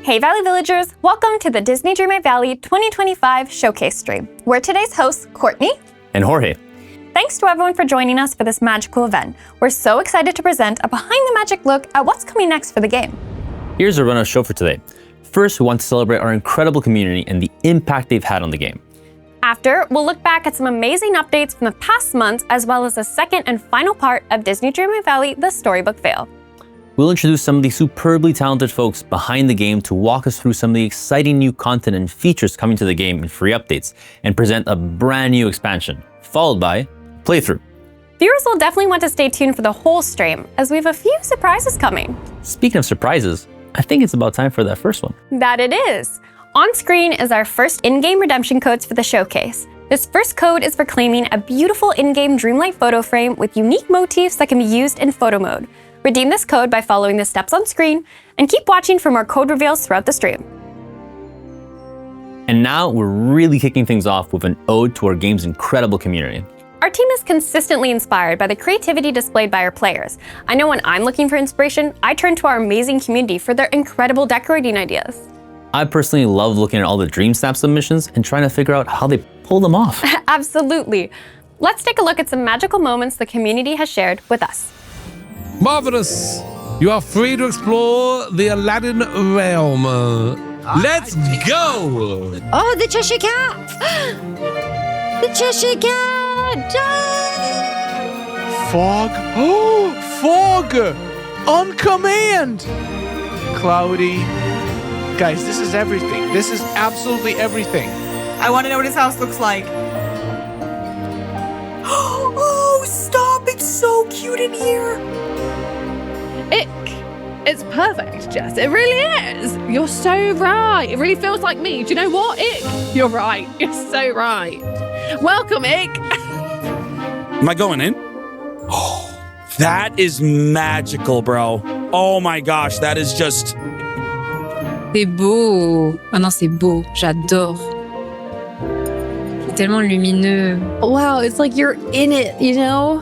Hey Valley Villagers, welcome to the Disney Dreamlight Valley 2025 Showcase stream. We're today's hosts, Courtney and Jorge. Thanks to everyone for joining us for this magical event. We're so excited to present a behind-the-magic look at what's coming next for the game. Here's our run of show for today. First, we want to celebrate our incredible community and the impact they've had on the game. After, we'll look back at some amazing updates from the past months, as well as the second and final part of Disney Dreamlight Valley, the Storybook Veil. We'll introduce some of the superbly talented folks behind the game to walk us through some of the exciting new content and features coming to the game in free updates, and present a brand new expansion, followed by playthrough. Viewers will definitely want to stay tuned for the whole stream, as we have a few surprises coming. Speaking of surprises, I think it's about time for that first one. That it is. On screen is our first in-game redemption codes for the showcase. This first code is for claiming a beautiful in-game Dreamlight photo frame with unique motifs that can be used in photo mode. Redeem this code by following the steps on screen, and keep watching for more code reveals throughout the stream. And now we're really kicking things off with an ode to our game's incredible community. Our team is consistently inspired by the creativity displayed by our players. I know when I'm looking for inspiration, I turn to our amazing community for their incredible decorating ideas. I personally love looking at all the DreamSnap submissions and trying to figure out how they pull them off. Absolutely. Let's take a look at some magical moments the community has shared with us. Marvelous! You are free to explore the Aladdin realm. Let's go! Oh, the Cheshire Cat! The Cheshire Cat! Fog? Oh, fog! On command! Cloudy. Guys, this is everything. This is absolutely everything. I want to know what his house looks like. Oh, stop! It's so cute in here. It's perfect, Jess. It really is. You're so right. It really feels like me. Do you know what, Ick? You're right. You're so right. Welcome, Ick. Am I going in? Oh, that is magical, bro. Oh my gosh, that is just... C'est beau. Oh non, c'est beau. J'adore. C'est tellement lumineux. Wow, it's like you're in it, you know?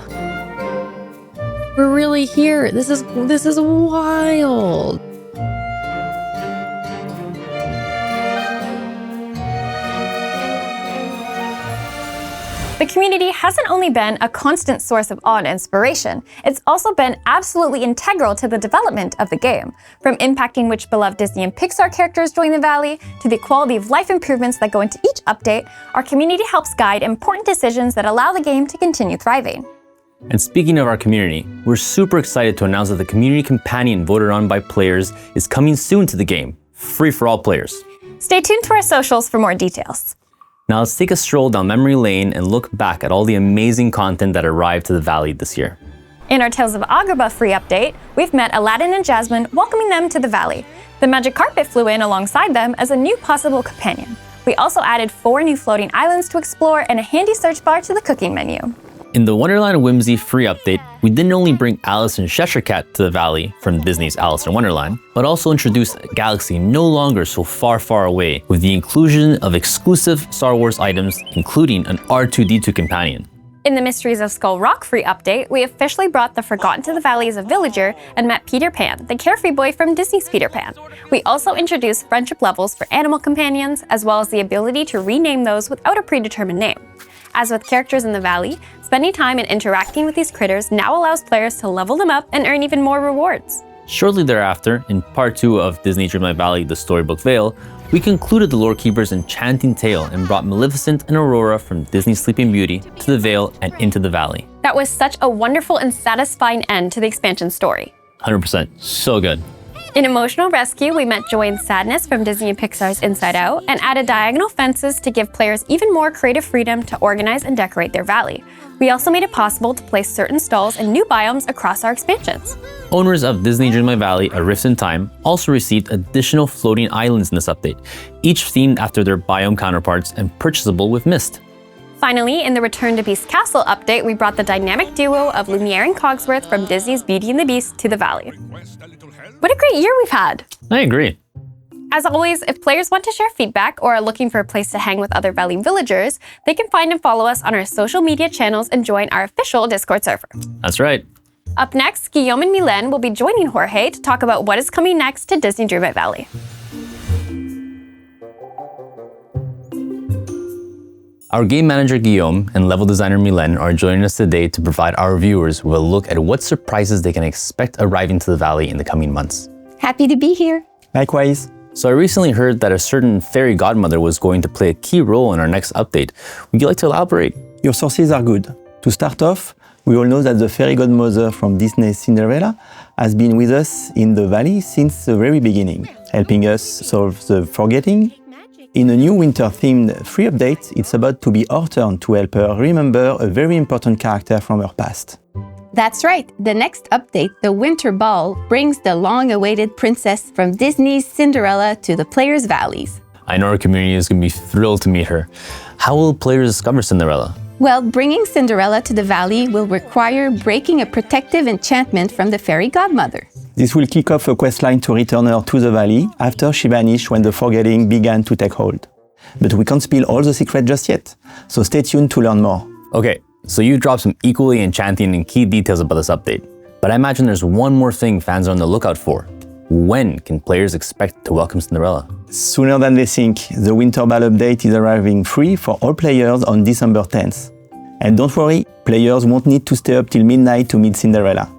We're really here. This is wild. The community hasn't only been a constant source of awe and inspiration, it's also been absolutely integral to the development of the game. From impacting which beloved Disney and Pixar characters join the Valley, to the quality of life improvements that go into each update, our community helps guide important decisions that allow the game to continue thriving. And speaking of our community, we're super excited to announce that the community companion voted on by players is coming soon to the game, free for all players. Stay tuned to our socials for more details. Now let's take a stroll down memory lane and look back at all the amazing content that arrived to the Valley this year. In our Tales of Agrabah free update, we've met Aladdin and Jasmine, welcoming them to the Valley. The magic carpet flew in alongside them as a new possible companion. We also added 4 new floating islands to explore and a handy search bar to the cooking menu. In the Wonderland Whimsy free update, we didn't only bring Alice and Cheshire Cat to the Valley from Disney's Alice in Wonderland, but also introduced a galaxy no longer so far, far away with the inclusion of exclusive Star Wars items, including an R2-D2 companion. In the Mysteries of Skull Rock free update, we officially brought the Forgotten to the Valley as a villager and met Peter Pan, the carefree boy from Disney's Peter Pan. We also introduced friendship levels for animal companions, as well as the ability to rename those without a predetermined name. As with characters in the Valley, spending time and interacting with these critters now allows players to level them up and earn even more rewards. Shortly thereafter, in Part 2 of Disney Dreamlight Valley, the Storybook Veil, we concluded the Lore Keeper's enchanting tale and brought Maleficent and Aurora from Disney's Sleeping Beauty to the Veil and into the Valley. That was such a wonderful and satisfying end to the expansion story. 100%, so good. In Emotional Rescue, we met Joy and Sadness from Disney and Pixar's Inside Out and added diagonal fences to give players even more creative freedom to organize and decorate their valley. We also made it possible to place certain stalls and new biomes across our expansions. Owners of Disney Dreamlight Valley, A Rift in Time, also received additional floating islands in this update, each themed after their biome counterparts and purchasable with Mist. Finally, in the Return to Beast Castle update, we brought the dynamic duo of Lumiere and Cogsworth from Disney's Beauty and the Beast to the Valley. What a great year we've had! I agree. As always, if players want to share feedback or are looking for a place to hang with other Valley villagers, they can find and follow us on our social media channels and join our official Discord server. That's right. Up next, Guillaume and Mylène will be joining Jorge to talk about what is coming next to Disney Dreamlight Valley. Our game manager Guillaume and level designer Mylène are joining us today to provide our viewers with a look at what surprises they can expect arriving to the valley in the coming months. Happy to be here. Likewise. So I recently heard that a certain fairy godmother was going to play a key role in our next update. Would you like to elaborate? Your sources are good. To start off, we all know that the fairy godmother from Disney's Cinderella has been with us in the valley since the very beginning, helping us solve the forgetting. In a new winter-themed free update, it's about to be our turn to help her remember a very important character from her past. That's right. The next update, the Winter Ball, brings the long-awaited princess from Disney's Cinderella to the players' valleys. I know our community is going to be thrilled to meet her. How will players discover Cinderella? Well, bringing Cinderella to the valley will require breaking a protective enchantment from the fairy godmother. This will kick off a questline to return her to the valley after she vanished when the forgetting began to take hold. But we can't spill all the secrets just yet, so stay tuned to learn more. Okay, so you dropped some equally enchanting and key details about this update. But I imagine there's one more thing fans are on the lookout for. When can players expect to welcome Cinderella? Sooner than they think, the Winter Ball update is arriving free for all players on December 10th. And don't worry, players won't need to stay up till midnight to meet Cinderella.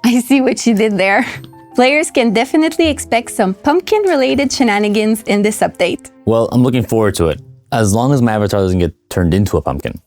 I see what you did there. Players can definitely expect some pumpkin-related shenanigans in this update. Well, I'm looking forward to it, as long as my avatar doesn't get turned into a pumpkin.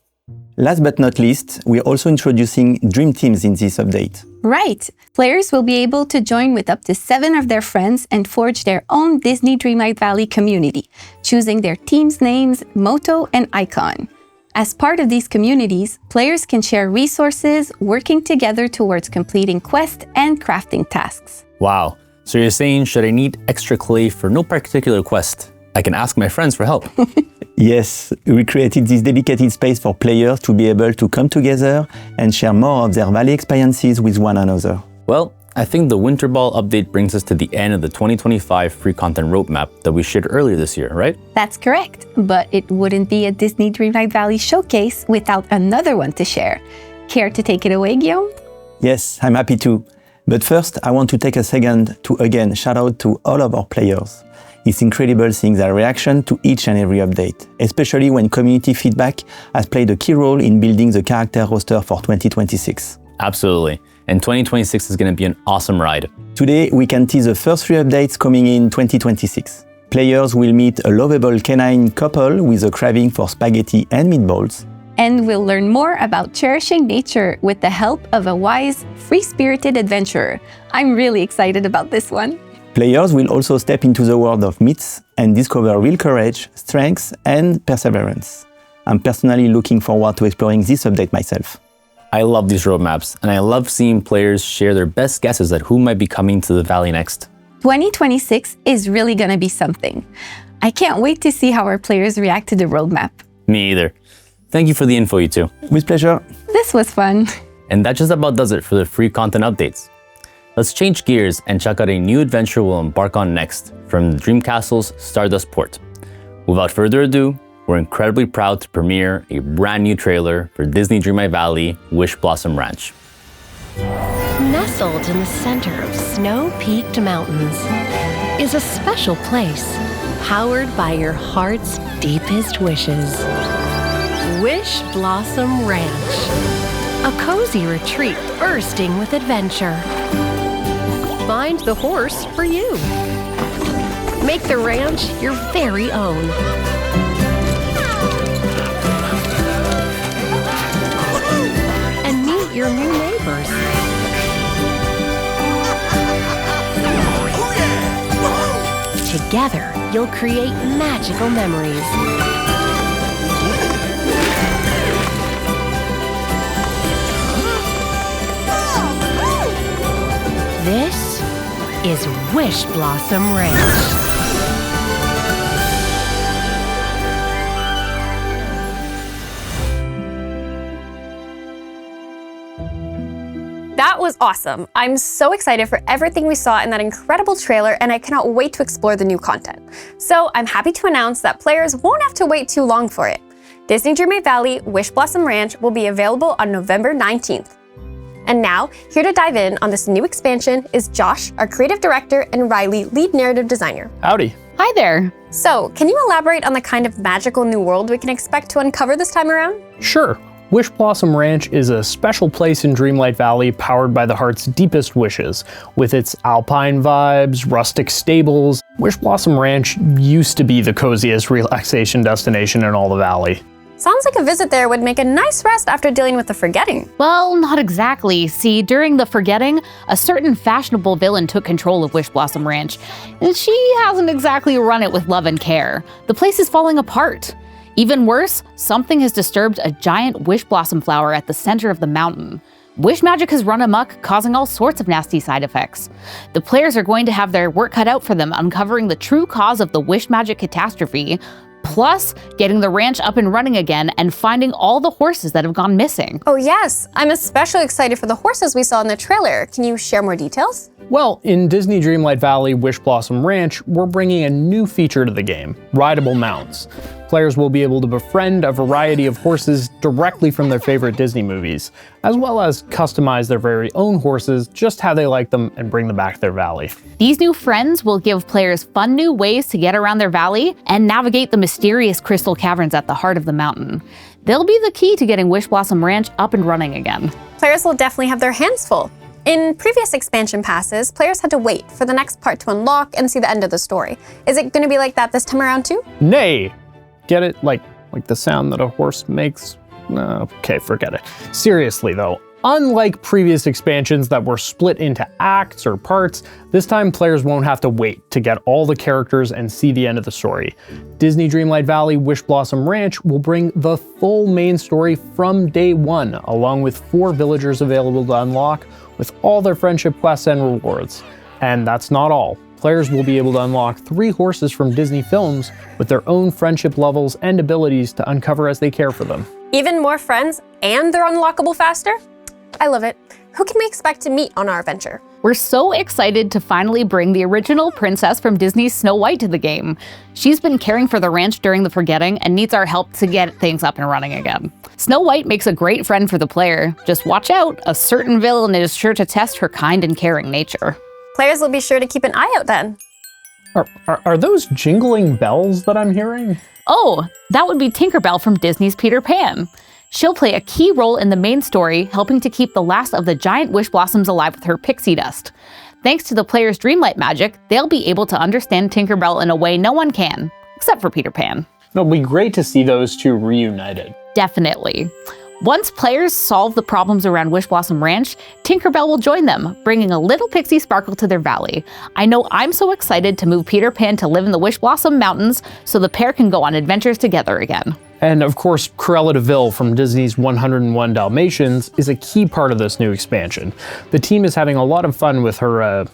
Last but not least, we're also introducing Dream Teams in this update. Right. Players will be able to join with up to 7 of their friends and forge their own Disney Dreamlight Valley community, choosing their team's names, motto, and icon. As part of these communities, players can share resources, working together towards completing quests and crafting tasks. Wow, so you're saying should I need extra clay for no particular quest, I can ask my friends for help? Yes, we created this dedicated space for players to be able to come together and share more of their valley experiences with one another. Well, I think the Winter Ball update brings us to the end of the 2025 free content roadmap that we shared earlier this year, right? That's correct, but it wouldn't be a Disney Dreamlight Valley Showcase without another one to share. Care to take it away, Guillaume? Yes, I'm happy to. But first, I want to take a second to again shout out to all of our players. It's incredible seeing their reaction to each and every update, especially when community feedback has played a key role in building the character roster for 2026. Absolutely. And 2026 is going to be an awesome ride. Today, we can tease the first 3 updates coming in 2026. Players will meet a lovable canine couple with a craving for spaghetti and meatballs. And we'll learn more about cherishing nature with the help of a wise, free-spirited adventurer. I'm really excited about this one. Players will also step into the world of myths and discover real courage, strength, and perseverance. I'm personally looking forward to exploring this update myself. I love these roadmaps, and I love seeing players share their best guesses at who might be coming to the valley next. 2026 is really gonna be something. I can't wait to see how our players react to the roadmap. Me either. Thank you for the info, you two. With pleasure. This was fun. And that just about does it for the free content updates. Let's change gears and check out a new adventure we'll embark on next from Dream Castle's Stardust Port. Without further ado, we're incredibly proud to premiere a brand new trailer for Disney Dreamlight Valley Wishblossom Ranch. Nestled in the center of snow-peaked mountains is a special place powered by your heart's deepest wishes. Wishblossom Ranch, a cozy retreat bursting with adventure. Find the horse for you. Make the ranch your very own. And meet your new neighbors. Together, you'll create magical memories. This is Wishblossom Ranch. That was awesome. I'm so excited for everything we saw in that incredible trailer, and I cannot wait to explore the new content. So I'm happy to announce that players won't have to wait too long for it. Disney Dreamlight Valley Wishblossom Ranch will be available on November 19th. And now, here to dive in on this new expansion is Josh, our creative director, and Riley, lead narrative designer. Howdy. Hi there. So, can you elaborate on the kind of magical new world we can expect to uncover this time around? Sure. Wishblossom Ranch is a special place in Dreamlight Valley powered by the heart's deepest wishes. With its alpine vibes, rustic stables, Wishblossom Ranch used to be the coziest relaxation destination in all the valley. Sounds like a visit there would make a nice rest after dealing with the forgetting. Well, not exactly. See, during the forgetting, a certain fashionable villain took control of Wishblossom Ranch, and she hasn't exactly run it with love and care. The place is falling apart. Even worse, something has disturbed a giant wishblossom flower at the center of the mountain. Wish magic has run amok, causing all sorts of nasty side effects. The players are going to have their work cut out for them uncovering the true cause of the wish magic catastrophe, plus getting the ranch up and running again and finding all the horses that have gone missing. Oh yes, I'm especially excited for the horses we saw in the trailer. Can you share more details? Well, in Disney Dreamlight Valley Wishblossom Ranch, we're bringing a new feature to the game, rideable mounts. Players will be able to befriend a variety of horses directly from their favorite Disney movies, as well as customize their very own horses just how they like them and bring them back to their valley. These new friends will give players fun new ways to get around their valley and navigate the mysterious crystal caverns at the heart of the mountain. They'll be the key to getting Wishblossom Ranch up and running again. Players will definitely have their hands full. In previous expansion passes, players had to wait for the next part to unlock and see the end of the story. Is it going to be like that this time around too? Nay! Get it? Like the sound that a horse makes? Okay, forget it. Seriously though, unlike previous expansions that were split into acts or parts, this time players won't have to wait to get all the characters and see the end of the story. Disney Dreamlight Valley Wishblossom Ranch will bring the full main story from day one, along with 4 villagers available to unlock, with all their friendship quests and rewards. And that's not all. Players will be able to unlock 3 horses from Disney films with their own friendship levels and abilities to uncover as they care for them. Even more friends and they're unlockable faster? I love it. Who can we expect to meet on our adventure? We're so excited to finally bring the original princess from Disney's Snow White to the game. She's been caring for the ranch during the forgetting and needs our help to get things up and running again. Snow White makes a great friend for the player. Just watch out, a certain villain is sure to test her kind and caring nature. Players will be sure to keep an eye out then. Are those jingling bells that I'm hearing? Oh, that would be Tinkerbell from Disney's Peter Pan. She'll play a key role in the main story, helping to keep the last of the giant wish blossoms alive with her pixie dust. Thanks to the player's dreamlight magic, they'll be able to understand Tinkerbell in a way no one can, except for Peter Pan. It'll be great to see those two reunited. Definitely. Once players solve the problems around Wishblossom Ranch, Tinkerbell will join them, bringing a little pixie sparkle to their valley. I know I'm so excited to move Peter Pan to live in the Wishblossom Mountains so the pair can go on adventures together again. And of course, Cruella de Vil from Disney's 101 Dalmatians is a key part of this new expansion. The team is having a lot of fun with her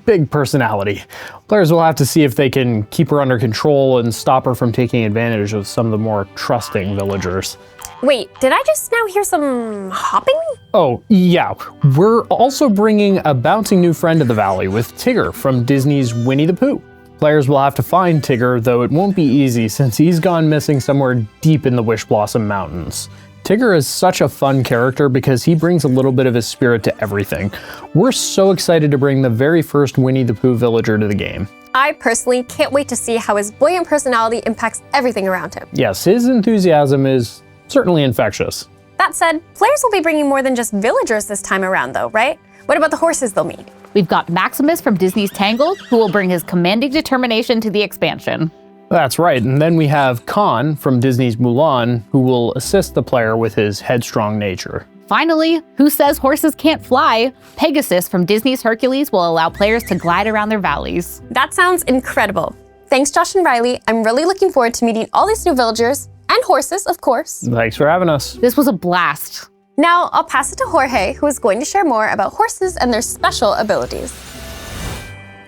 big personality. Players will have to see if they can keep her under control and stop her from taking advantage of some of the more trusting villagers. Wait, did I just now hear some hopping? Oh, yeah. We're also bringing a bouncing new friend to the valley with Tigger from Disney's Winnie the Pooh. Players will have to find Tigger, though it won't be easy since he's gone missing somewhere deep in the Wishblossom Mountains. Tigger is such a fun character because he brings a little bit of his spirit to everything. We're so excited to bring the very first Winnie the Pooh villager to the game. I personally can't wait to see how his buoyant personality impacts everything around him. Yes, his enthusiasm is certainly infectious. That said, players will be bringing more than just villagers this time around though, right? What about the horses they'll meet? We've got Maximus from Disney's Tangled, who will bring his commanding determination to the expansion. That's right, and then we have Khan from Disney's Mulan, who will assist the player with his headstrong nature. Finally, who says horses can't fly? Pegasus from Disney's Hercules will allow players to glide around their valleys. That sounds incredible. Thanks, Josh and Riley. I'm really looking forward to meeting all these new villagers, and horses, of course. Thanks for having us. This was a blast. Now, I'll pass it to Jorge, who is going to share more about horses and their special abilities.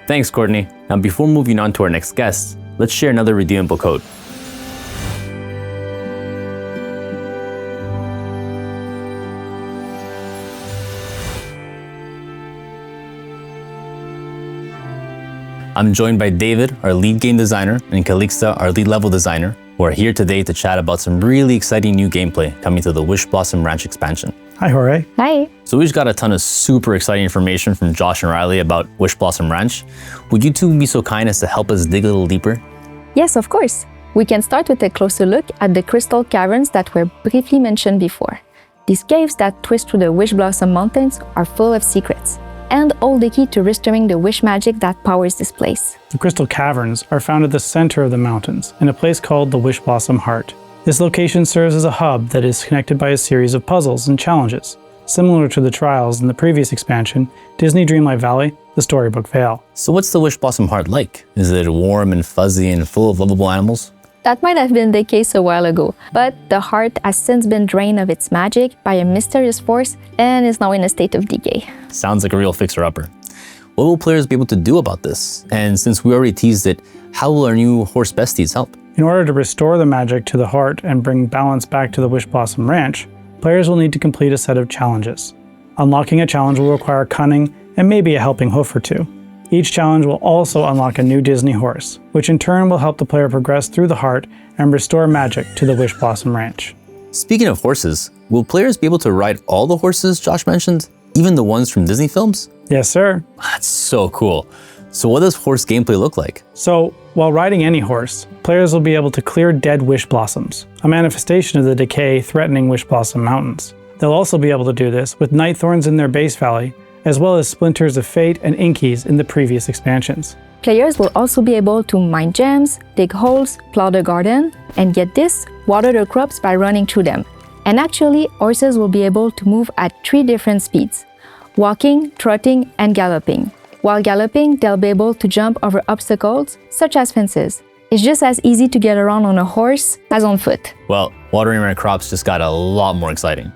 Thanks, Courtney. Now, before moving on to our next guest, let's share another redeemable code. I'm joined by David, our lead game designer, and Calixta, our lead level designer, who are here today to chat about some really exciting new gameplay coming to the Wishblossom Ranch expansion. Hi, Jorge. Hi. So we just got a ton of super exciting information from Josh and Riley about Wishblossom Ranch. Would you two be so kind as to help us dig a little deeper? Yes, of course. We can start with a closer look at the crystal caverns that were briefly mentioned before. These caves that twist through the Wishblossom Mountains are full of secrets and hold the key to restoring the wish magic that powers this place. The crystal caverns are found at the center of the mountains in a place called the Wishblossom Heart. This location serves as a hub that is connected by a series of puzzles and challenges, similar to the trials in the previous expansion, Disney Dreamlight Valley, the Storybook Vale. So what's the Wishblossom Heart like? Is it warm and fuzzy and full of lovable animals? That might have been the case a while ago, but the heart has since been drained of its magic by a mysterious force and is now in a state of decay. Sounds like a real fixer-upper. What will players be able to do about this? And since we already teased it, how will our new horse besties help? In order to restore the magic to the heart and bring balance back to the Wishblossom Ranch, players will need to complete a set of challenges. Unlocking a challenge will require cunning and maybe a helping hoof or two. Each challenge will also unlock a new Disney horse, which in turn will help the player progress through the heart and restore magic to the Wishblossom Ranch. Speaking of horses, will players be able to ride all the horses Josh mentioned, even the ones from Disney films? Yes, sir. That's so cool. So what does horse gameplay look like? So, while riding any horse, players will be able to clear dead wish blossoms, a manifestation of the decay threatening Wishblossom Mountains. They'll also be able to do this with night thorns in their base valley, as well as splinters of fate and inkies in the previous expansions. Players will also be able to mine gems, dig holes, plow the garden, and get this, water the crops by running through them. And actually, horses will be able to move at 3 different speeds: walking, trotting, and galloping. While galloping, they'll be able to jump over obstacles, such as fences. It's just as easy to get around on a horse as on foot. Well, watering my crops just got a lot more exciting.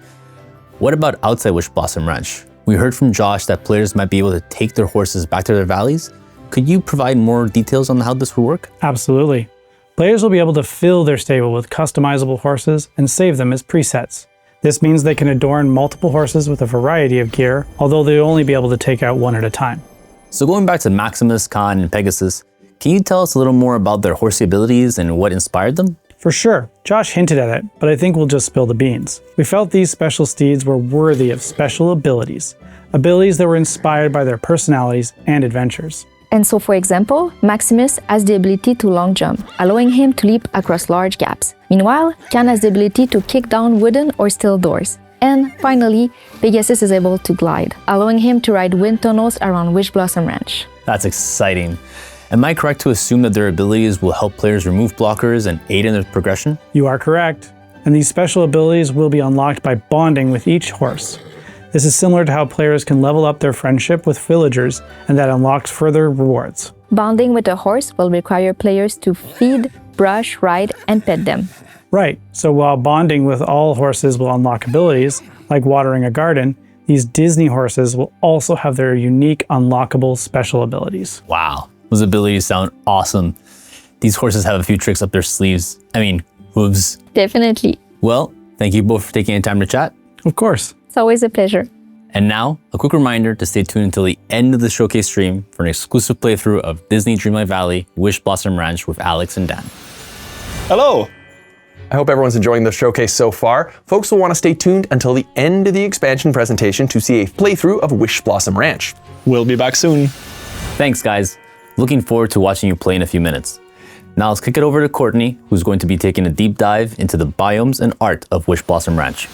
What about outside Wishblossom Ranch? We heard from Josh that players might be able to take their horses back to their valleys. Could you provide more details on how this will work? Absolutely. Players will be able to fill their stable with customizable horses and save them as presets. This means they can adorn multiple horses with a variety of gear, although they'll only be able to take out one at a time. So going back to Maximus, Khan, and Pegasus, can you tell us a little more about their horsey abilities and what inspired them? For sure, Josh hinted at it, but I think we'll just spill the beans. We felt these special steeds were worthy of special abilities that were inspired by their personalities and adventures. And so, for example, Maximus has the ability to long jump, allowing him to leap across large gaps. Meanwhile, Khan has the ability to kick down wooden or steel doors. And finally, Pegasus is able to glide, allowing him to ride wind tunnels around Wishblossom Ranch. That's exciting. Am I correct to assume that their abilities will help players remove blockers and aid in their progression? You are correct. And these special abilities will be unlocked by bonding with each horse. This is similar to how players can level up their friendship with villagers, and that unlocks further rewards. Bonding with a horse will require players to feed, brush, ride, and pet them. Right, so while bonding with all horses will unlock abilities, like watering a garden, these Disney horses will also have their unique unlockable special abilities. Wow, those abilities sound awesome. These horses have a few tricks up their sleeves. Hooves. Definitely. Well, thank you both for taking the time to chat. Of course. It's always a pleasure. And now, a quick reminder to stay tuned until the end of the showcase stream for an exclusive playthrough of Disney Dreamlight Valley Wishblossom Ranch with Alex and Dan. Hello! I hope everyone's enjoying the showcase so far. Folks will want to stay tuned until the end of the expansion presentation to see a playthrough of Wishblossom Ranch. We'll be back soon. Thanks, guys. Looking forward to watching you play in a few minutes. Now let's kick it over to Courtney, who's going to be taking a deep dive into the biomes and art of Wishblossom Ranch.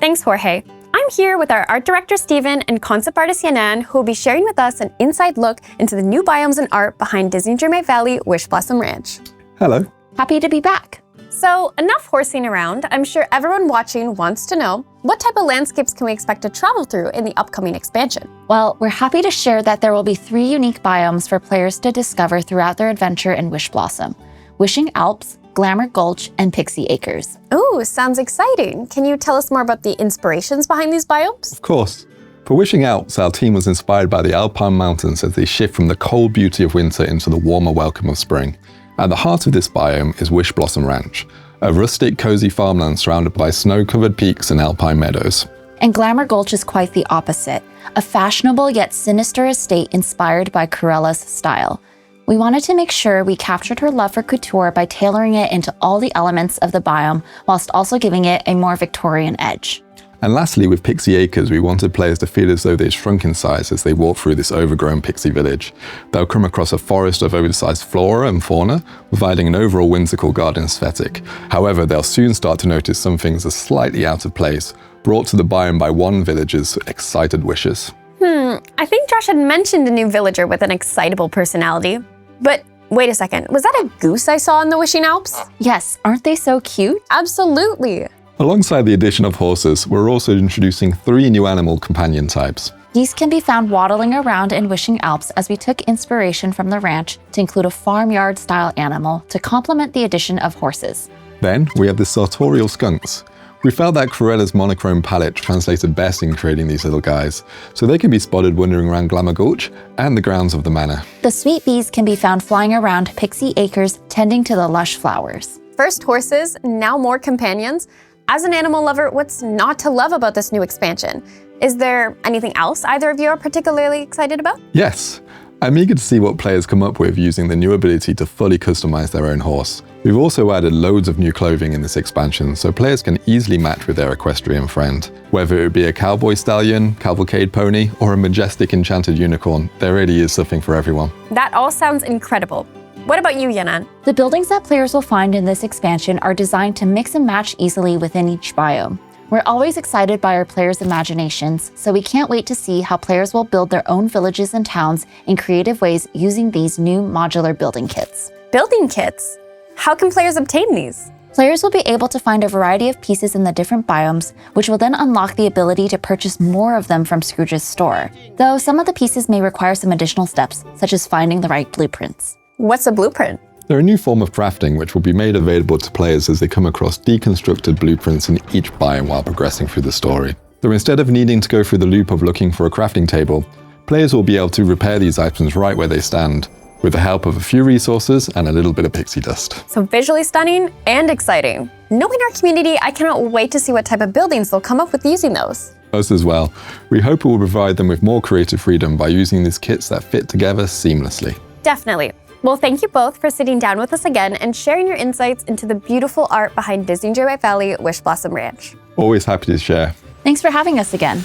Thanks, Jorge. I'm here with our art director, Steven, and concept artist, Yanan, who will be sharing with us an inside look into the new biomes and art behind Disney Dreamlight Valley Wishblossom Ranch. Hello. Happy to be back. So, enough horsing around. I'm sure everyone watching wants to know, what type of landscapes can we expect to travel through in the upcoming expansion? Well, we're happy to share that there will be 3 unique biomes for players to discover throughout their adventure in Wishblossom: Wishing Alps, Glamour Gulch, and Pixie Acres. Ooh, sounds exciting. Can you tell us more about the inspirations behind these biomes? Of course. For Wishing Alps, our team was inspired by the Alpine mountains as they shift from the cold beauty of winter into the warmer welcome of spring. At the heart of this biome is Wishblossom Ranch, a rustic, cozy farmland surrounded by snow-covered peaks and alpine meadows. And Glamour Gulch is quite the opposite, a fashionable yet sinister estate inspired by Corella's style. We wanted to make sure we captured her love for couture by tailoring it into all the elements of the biome, whilst also giving it a more Victorian edge. And lastly, with Pixie Acres, we wanted players to feel as though they'd shrunk in size as they walk through this overgrown pixie village. They'll come across a forest of oversized flora and fauna, providing an overall whimsical garden aesthetic. However, they'll soon start to notice some things are slightly out of place, brought to the biome by one villager's excited wishes. I think Josh had mentioned a new villager with an excitable personality. But wait a second, was that a goose I saw in the Wishing Alps? Yes, aren't they so cute? Absolutely. Alongside the addition of horses, we're also introducing 3 new animal companion types. These can be found waddling around in Wishing Alps as we took inspiration from the ranch to include a farmyard-style animal to complement the addition of horses. Then we have the sartorial skunks. We felt that Cruella's monochrome palette translated best in creating these little guys, so they can be spotted wandering around Glamour Gulch and the grounds of the manor. The sweet bees can be found flying around Pixie Acres, tending to the lush flowers. First horses, now more companions. As an animal lover, what's not to love about this new expansion? Is there anything else either of you are particularly excited about? Yes, I'm eager to see what players come up with using the new ability to fully customize their own horse. We've also added loads of new clothing in this expansion, so players can easily match with their equestrian friend. Whether it be a cowboy stallion, cavalcade pony, or a majestic enchanted unicorn, there really is something for everyone. That all sounds incredible. What about you, Yanan? The buildings that players will find in this expansion are designed to mix and match easily within each biome. We're always excited by our players' imaginations, so we can't wait to see how players will build their own villages and towns in creative ways using these new modular building kits. Building kits? How can players obtain these? Players will be able to find a variety of pieces in the different biomes, which will then unlock the ability to purchase more of them from Scrooge's store. Though some of the pieces may require some additional steps, such as finding the right blueprints. What's a blueprint? They're a new form of crafting which will be made available to players as they come across deconstructed blueprints in each biome while progressing through the story. So instead of needing to go through the loop of looking for a crafting table, players will be able to repair these items right where they stand, with the help of a few resources and a little bit of pixie dust. So visually stunning and exciting. Knowing our community, I cannot wait to see what type of buildings they'll come up with using those. Us as well. We hope it will provide them with more creative freedom by using these kits that fit together seamlessly. Definitely. Well, thank you both for sitting down with us again and sharing your insights into the beautiful art behind Disney Dreamlight Valley Wishblossom Ranch. Always happy to share. Thanks for having us again.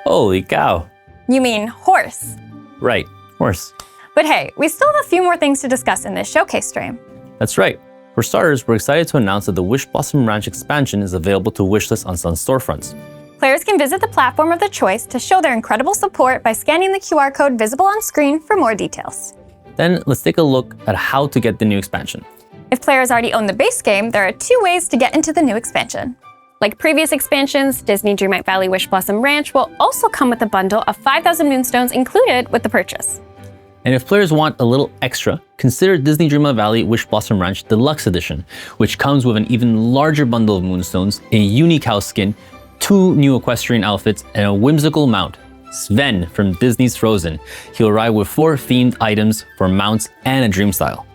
Holy cow. You mean horse? Right, horse. But hey, we still have a few more things to discuss in this showcase stream. That's right. For starters, we're excited to announce that the Wishblossom Ranch expansion is available to wishlist on some storefronts. Players can visit the platform of their choice to show their incredible support by scanning the QR code visible on screen for more details. Then let's take a look at how to get the new expansion. If players already own the base game, there are 2 ways to get into the new expansion. Like previous expansions, Disney Dreamlight Valley Wishblossom Ranch will also come with a bundle of 5,000 moonstones included with the purchase. And if players want a little extra, consider Disney Dreamlight Valley Wishblossom Ranch Deluxe Edition, which comes with an even larger bundle of moonstones, a unique house skin, 2 new equestrian outfits, and a whimsical mount. Sven from Disney's Frozen. He'll arrive with 4 themed items for mounts and a dream style.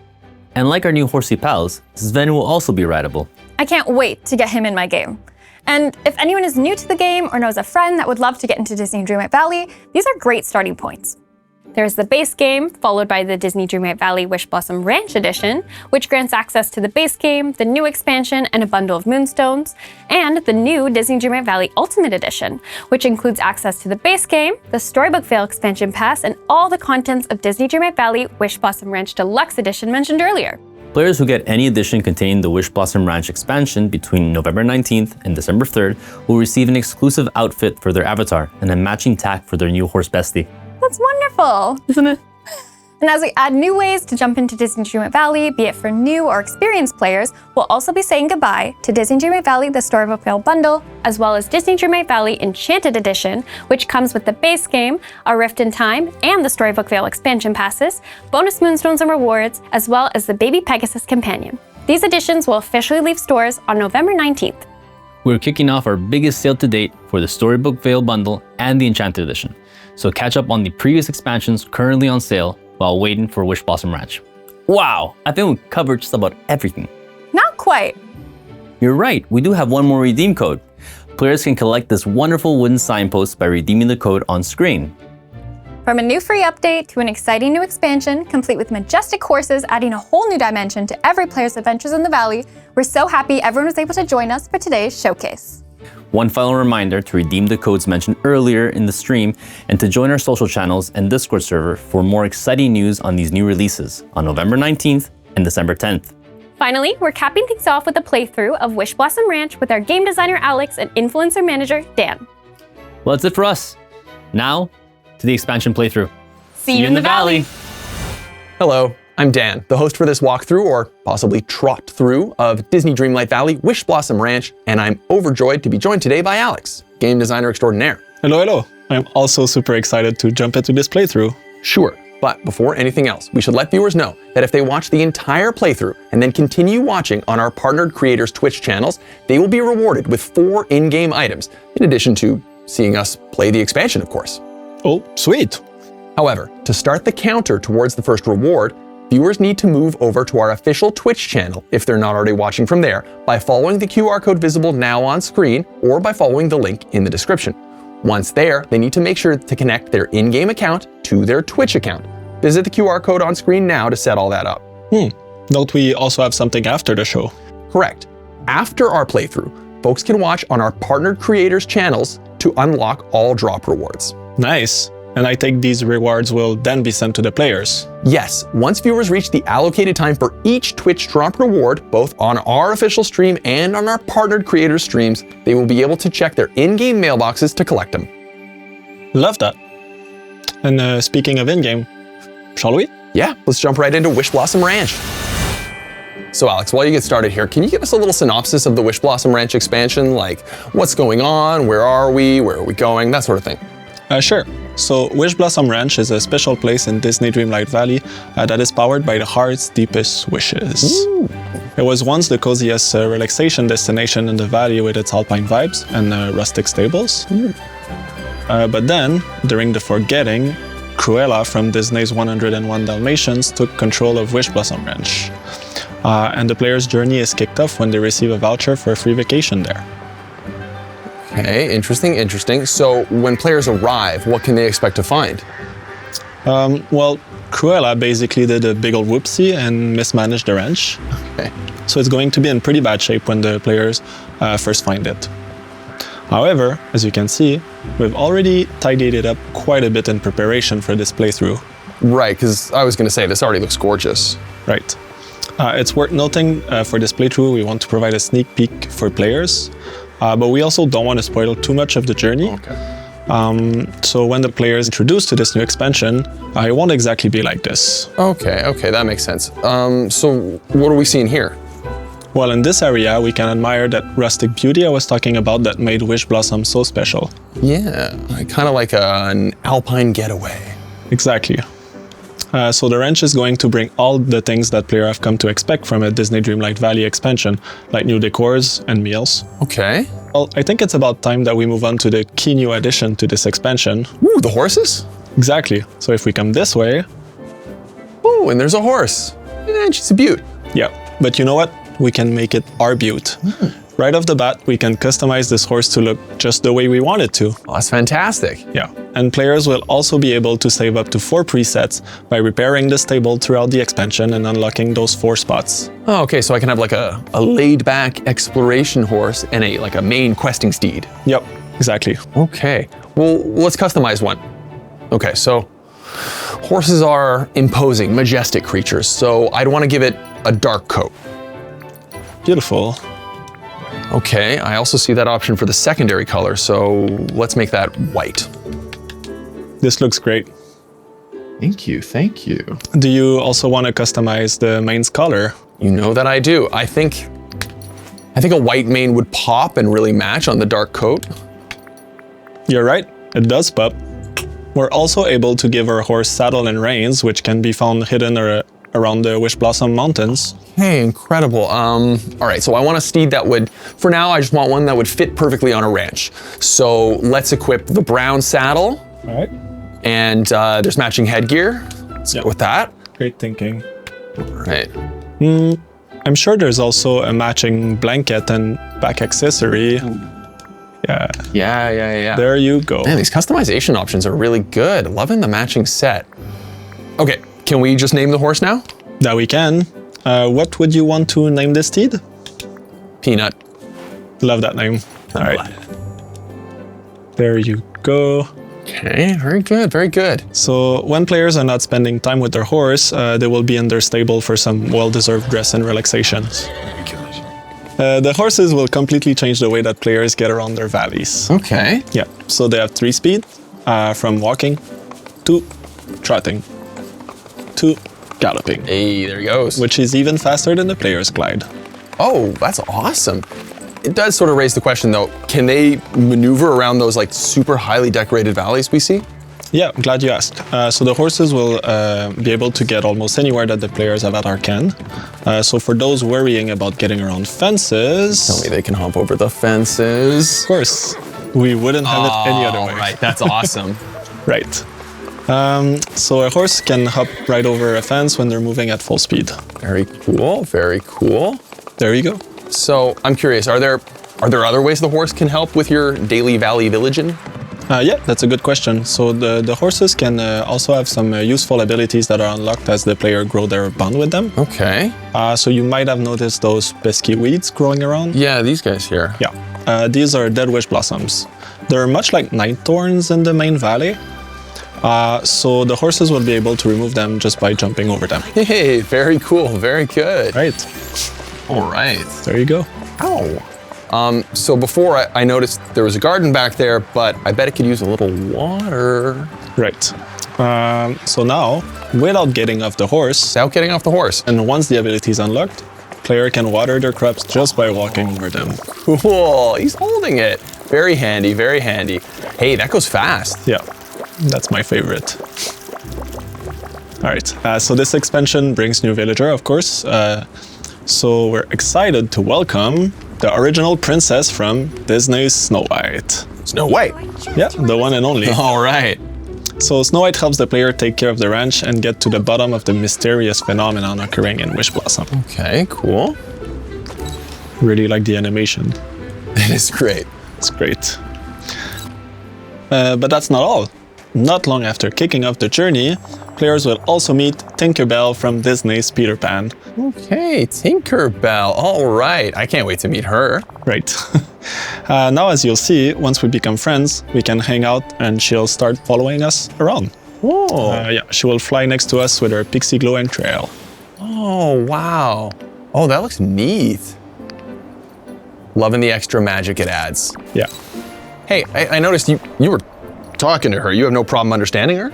And like our new horsey pals, Sven will also be rideable. I can't wait to get him in my game. And if anyone is new to the game or knows a friend that would love to get into Disney Dreamlight Valley, these are great starting points. There's the base game, followed by the Disney Dreamlight Valley Wishblossom Ranch Edition, which grants access to the base game, the new expansion, and a bundle of moonstones, and the new Disney Dreamlight Valley Ultimate Edition, which includes access to the base game, the Storybook Vale Expansion Pass, and all the contents of Disney Dreamlight Valley Wishblossom Ranch Deluxe Edition mentioned earlier. Players who get any edition containing the Wishblossom Ranch expansion between November 19th and December 3rd will receive an exclusive outfit for their avatar and a matching tack for their new horse bestie. That's wonderful, isn't it? And as we add new ways to jump into Disney Dreamlight Valley, be it for new or experienced players, we'll also be saying goodbye to Disney Dreamlight Valley The Storybook Vale Bundle, as well as Disney Dreamlight Valley Enchanted Edition, which comes with the base game, A Rift in Time, and the Storybook Vale expansion passes, bonus moonstones and rewards, as well as the Baby Pegasus Companion. These editions will officially leave stores on November 19th. We're kicking off our biggest sale to date for the Storybook Vale Bundle and the Enchanted Edition. So catch up on the previous expansions currently on sale while waiting for Wishblossom Ranch. Wow, I think we covered just about everything. Not quite. You're right, we do have one more redeem code. Players can collect this wonderful wooden signpost by redeeming the code on screen. From a new free update to an exciting new expansion, complete with majestic horses adding a whole new dimension to every player's adventures in the valley, we're so happy everyone was able to join us for today's showcase. One final reminder to redeem the codes mentioned earlier in the stream and to join our social channels and Discord server for more exciting news on these new releases on November 19th and December 10th. Finally, we're capping things off with a playthrough of Wishblossom Ranch with our game designer Alex and influencer manager Dan. Well, that's it for us. Now, to the expansion playthrough. See you in the valley. Hello, I'm Dan, the host for this walkthrough, or possibly trot through, of Disney Dreamlight Valley Wishblossom Ranch, and I'm overjoyed to be joined today by Alex, game designer extraordinaire. Hello, hello. I'm also super excited to jump into this playthrough. Sure, but before anything else, we should let viewers know that if they watch the entire playthrough and then continue watching on our partnered creators' Twitch channels, they will be rewarded with 4 in-game items, in addition to seeing us play the expansion, of course. Oh, sweet. However, to start the counter towards the first reward, viewers need to move over to our official Twitch channel if they're not already watching from there by following the QR code visible now on screen or by following the link in the description. Once there, they need to make sure to connect their in-game account to their Twitch account. Visit the QR code on screen now to set all that up. Don't we also have something after the show? Correct. After our playthrough, folks can watch on our partnered creators' channels to unlock all drop rewards. Nice. And I take these rewards will then be sent to the players. Yes, once viewers reach the allocated time for each Twitch drop reward, both on our official stream and on our partnered creators' streams, they will be able to check their in-game mailboxes to collect them. Love that. And speaking of in-game, shall we? Yeah, let's jump right into Wishblossom Ranch. So Alex, while you get started here, can you give us a little synopsis of the Wishblossom Ranch expansion? Like, what's going on, where are we going, that sort of thing. Sure. So Wishblossom Ranch is a special place in Disney Dreamlight Valley that is powered by the heart's deepest wishes. Ooh. It was once the coziest relaxation destination in the valley with its alpine vibes and rustic stables. But then, during the forgetting, Cruella from Disney's 101 Dalmatians took control of Wishblossom Ranch. And the player's journey is kicked off when they receive a voucher for a free vacation there. Okay, interesting. So when players arrive, what can they expect to find? Well, Cruella basically did a big old whoopsie and mismanaged the ranch. Okay. So it's going to be in pretty bad shape when the players first find it. However, as you can see, we've already tidied it up quite a bit in preparation for this playthrough. Right, because I was going to say, this already looks gorgeous. Right. It's worth noting for this playthrough, we want to provide a sneak peek for players, but we also don't want to spoil too much of the journey. Okay. So when the player is introduced to this new expansion, it won't exactly be like this. Okay, that makes sense. So what are we seeing here? Well, in this area, we can admire that rustic beauty I was talking about that made Wishblossom so special. Yeah, kind of like an alpine getaway. Exactly. So the ranch is going to bring all the things that players have come to expect from a Disney Dreamlight Valley expansion, like new decors and meals. Okay. Well, I think it's about time that we move on to the key new addition to this expansion. Ooh, the horses? Exactly. So if we come this way... Ooh, and there's a horse. And she's a beaut. Yeah, but you know what? We can make it our beaut. Right off the bat, we can customize this horse to look just the way we want it to. Oh, that's fantastic. Yeah, and players will also be able to save up to 4 presets by repairing the stable throughout the expansion and unlocking those 4 spots. Oh, okay, so I can have like a laid-back exploration horse and a main questing steed. Yep, exactly. Okay, well, let's customize one. Okay, so horses are imposing, majestic creatures, so I'd want to give it a dark coat. Beautiful. Okay, I also see that option for the secondary color, so let's make that white. This looks great. Thank you. Do you also want to customize the mane's color? You know that I do. I think a white mane would pop and really match on the dark coat. You're right, it does pop. We're also able to give our horse saddle and reins, which can be found hidden around the Wishblossom Mountains. Hey, incredible. All right, so I want a steed that would, for now, I just want one that would fit perfectly on a ranch. So let's equip the brown saddle. All right. And there's matching headgear. Let's go with that. Great thinking. All right. I'm sure there's also a matching blanket and back accessory. Yeah. There you go. Man, these customization options are really good. Loving the matching set. Okay, can we just name the horse now? That we can. What would you want to name this steed? Peanut. Love that name. All right. There you go. Okay, very good, very good. So when players are not spending time with their horse, they will be in their stable for some well-deserved rest and relaxations. The horses will completely change the way that players get around their valleys. Okay. Yeah, so they have 3 speed, from walking to trotting to galloping. Hey, there he goes. Which is even faster than the player's glide. Oh, that's awesome. It does sort of raise the question though, can they maneuver around those like super highly decorated valleys we see? Yeah, I'm glad you asked. So the horses will be able to get almost anywhere that the players have at Arcane. So for those worrying about getting around fences... Tell me they can hop over the fences. Of course. We wouldn't have it any other way. Right, that's awesome. Right. So a horse can hop right over a fence when they're moving at full speed. Very cool, very cool. There you go. So I'm curious, are there other ways the horse can help with your daily valley villaging? Yeah, that's a good question. So the horses can also have some useful abilities that are unlocked as the player grow their bond with them. Okay. So you might have noticed those pesky weeds growing around. Yeah, these guys here. Yeah. These are dead Wishblossoms. They're much like night thorns in the main valley. So the horses will be able to remove them just by jumping over them. Hey, very cool, very good. Right. All right. There you go. Ow. So before I noticed there was a garden back there, but I bet it could use a little water. Right. So now, without getting off the horse. And once the ability is unlocked, player can water their crops just by walking over them. Cool, he's holding it. Very handy, very handy. Hey, that goes fast. Yeah, that's my favorite. All right, so this expansion brings new villager, of course. So we're excited to welcome the original princess from Disney's Snow White. Snow White? Yeah, the one and only. All right. So Snow White helps the player take care of the ranch and get to the bottom of the mysterious phenomenon occurring in Wishblossom. Okay, cool. Really like the animation. It is great. It's great. But that's not all. Not long after kicking off the journey, players will also meet Tinkerbell from Disney's Peter Pan. Okay, Tinkerbell. All right. I can't wait to meet her. Right. Now, as you'll see, once we become friends, we can hang out and she'll start following us around. Oh. Yeah, she will fly next to us with her pixie glowing trail. Oh, wow. Oh, that looks neat. Loving the extra magic it adds. Yeah. Hey, I noticed you were talking to her. You have no problem understanding her?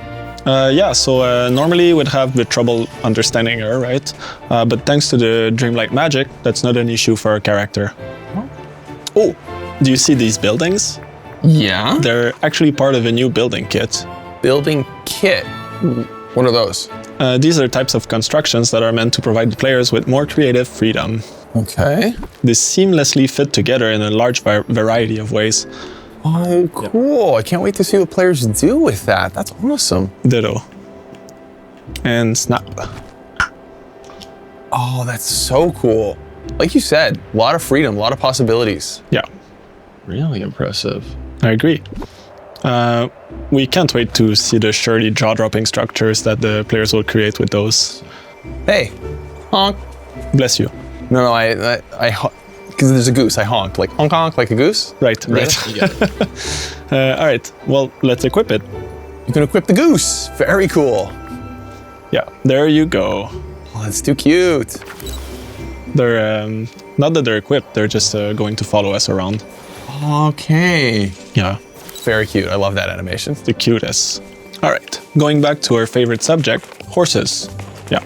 Yeah, so normally we'd have the trouble understanding her, right? But thanks to the Dreamlight magic, that's not an issue for our character. Oh, do you see these buildings? Yeah. They're actually part of a new building kit. Building kit? What are those? These are types of constructions that are meant to provide the players with more creative freedom. Okay. They seamlessly fit together in a large variety of ways. Oh, cool. I can't wait to see what players do with that. That's awesome. Ditto. And snap. Oh, that's so cool. Like you said, a lot of freedom, a lot of possibilities. Yeah. Really impressive. I agree. We can't wait to see the surely jaw-dropping structures that the players will create with those. Hey, honk. Bless you. No, I because there's a goose, I honk. Like honk honk, like a goose? Right. You get it? All right, well, let's equip it. You can equip the goose. Very cool. Yeah, there you go. Oh, that's too cute. They're, not that they're equipped, they're just going to follow us around. Okay. Yeah. Very cute. I love that animation. It's the cutest. All right, going back to our favorite subject, horses. Yeah.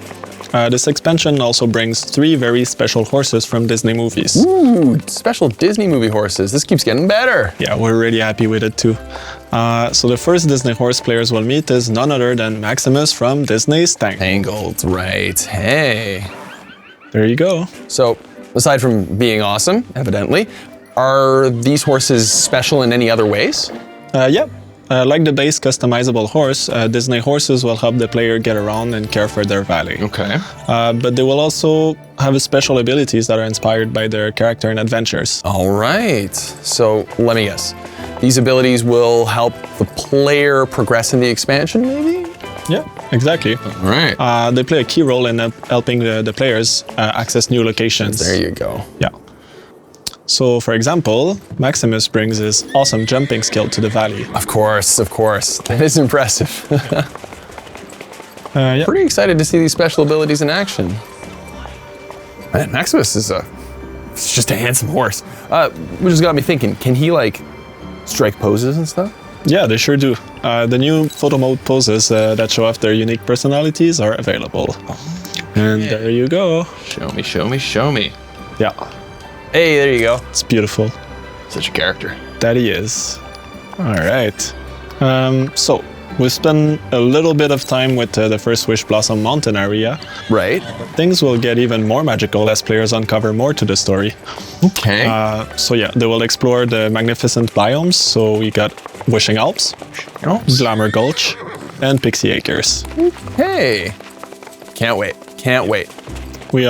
This expansion also brings 3 very special horses from Disney movies. Ooh, special Disney movie horses. This keeps getting better. Yeah, we're really happy with it too. So the first Disney horse players will meet is none other than Maximus from Disney's Tangled. Right. Hey. There you go. So, aside from being awesome, evidently, are these horses special in any other ways? Yeah. like the base customizable horse, Disney horses will help the player get around and care for their valley. Okay. But they will also have special abilities that are inspired by their character and adventures. All right. So let me guess. These abilities will help the player progress in the expansion, maybe? Yeah, exactly. All right. They play a key role in helping the players access new locations. There you go. Yeah. So, for example, Maximus brings his awesome jumping skill to the valley. Of course. That is impressive. Yeah. Pretty excited to see these special abilities in action. Man, Maximus is it's just a handsome horse. Which has got me thinking, can he like strike poses and stuff? Yeah, they sure do. The new photo mode poses that show off their unique personalities are available. And there you go. Show me. Yeah. Hey, there you go. It's beautiful. Such a character. That he is. All right. So we spent a little bit of time with the first Wishblossom mountain area. Right. Things will get even more magical as players uncover more to the story. Okay. So yeah, they will explore the magnificent biomes. So we got Wishing Alps, Glamour Gulch, and Pixie Acres. Hey. Can't wait. We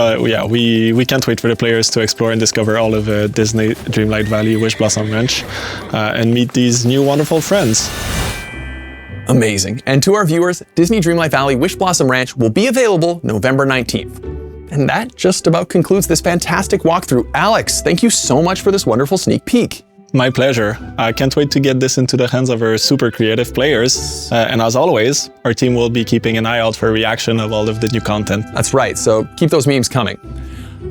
can't wait for the players to explore and discover all of Disney Dreamlight Valley Wishblossom Ranch and meet these new wonderful friends. Amazing. And to our viewers, Disney Dreamlight Valley Wishblossom Ranch will be available November 19th. And that just about concludes this fantastic walkthrough. Alex, thank you so much for this wonderful sneak peek. My pleasure. I can't wait to get this into the hands of our super creative players. And as always, our team will be keeping an eye out for reaction of all of the new content. That's right, so keep those memes coming.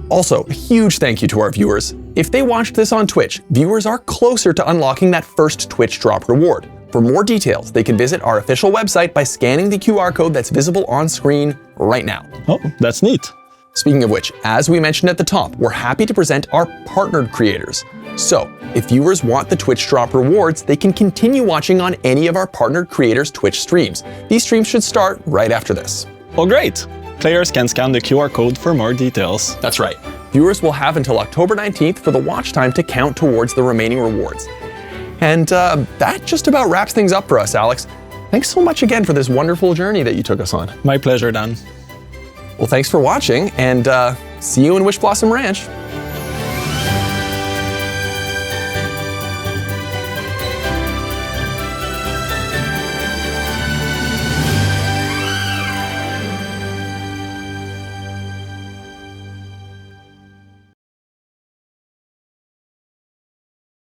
Also, a huge thank you to our viewers. If they watched this on Twitch, viewers are closer to unlocking that first Twitch drop reward. For more details, they can visit our official website by scanning the QR code that's visible on screen right now. Oh, that's neat. Speaking of which, as we mentioned at the top, we're happy to present our partnered creators. So, if viewers want the Twitch drop rewards, they can continue watching on any of our partnered creators' Twitch streams. These streams should start right after this. Oh, great! Players can scan the QR code for more details. That's right. Viewers will have until October 19th for the watch time to count towards the remaining rewards. And that just about wraps things up for us, Alex. Thanks so much again for this wonderful journey that you took us on. My pleasure, Dan. Well, thanks for watching, and see you in Wishblossom Ranch.